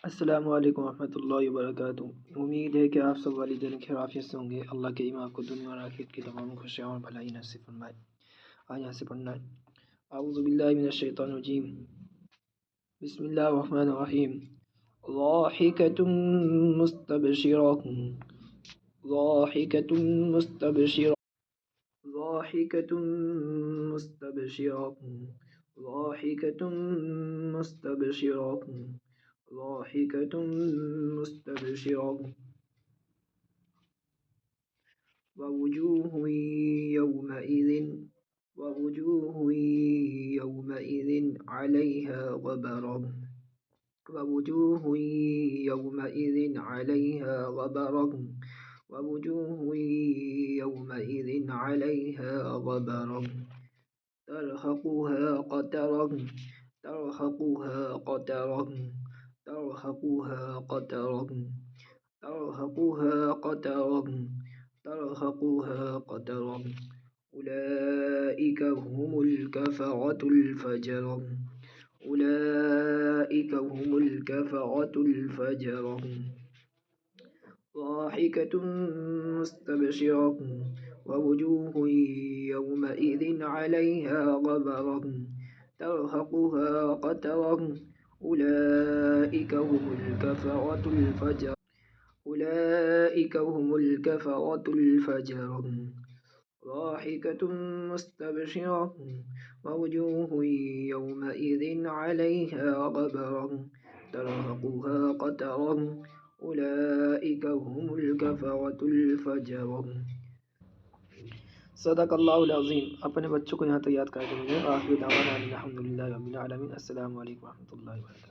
अस्सलामु अलैकुम वरहमतुल्लाहि वबरकातुहू। उम्मीद है कि आप सब वालिदैन खैरियत से होंगे। अल्लाह करीम आपको दुनिया और आखिरत की तमाम खुशियाँ और भलाई नसीब फरमाए। आज यहाँ से पढ़ना है अऊज़ु बिल्लाहि मिनश शैतानिर रजीम, बिस्मिल्लाहिर रहमानिर रहीम। ज़ाहिकतुम मुस्तबशिरतुम, ज़ाहिकतुम मुस्तबशिरतुम, ज़ाहिकतुम मुस्तबशिरतुम, ज़ाहिकतुम मुस्तबशिरतुम, ज़ाहिकतुम मुस्तबशिरतुम, ववुजूहुन यौमइज़िन, ववुजूहुन यौमइज़िन अलैहा गबरह, ववुजूहुन यौमइज़िन अलैहा गबरह, ववुजूहुन यौमइज़िन अलैहा गबरह, तरहक़ुहा क़तरह, तरहक़ुहा क़तरह, तरहक़ुहा क़तरह, तरहक़ुहा क़तरह, तरहक़ुहा क़तरह, उलाइका हुमुल कफ़रतुल फ़जरह, उलाइका हुमुल कफ़रतुल फ़जरह, ज़ाहिकतुम मुस्तबशिरतुम, ववुजूहुन यौमइज़िन अलैहा गबरह, तरहक़ुहा क़तरह, उलाइका हुमुल कफ़रतुल फ़जरह, उलाइका हुमुल कफ़रतुल फ़जरह, ज़ाहिकतुम मुस्तबशिरतुम, ववुजूहुन यौमइज़िन अलैहा गबरह, तरहक़ुहा क़तरह, उलाइका हुमुल कफ़रतुल फ़जरह। सदक़ल्लाहुल अज़ीम। अपने बच्चों को यहाँ तक याद करके मुझे आखिर दावाना अनिल हम्दुलिल्लाहि रब्बिल आलमीन। अस्सलामु अलैकुम वरहमतुल्लाहि वबरकातुहू।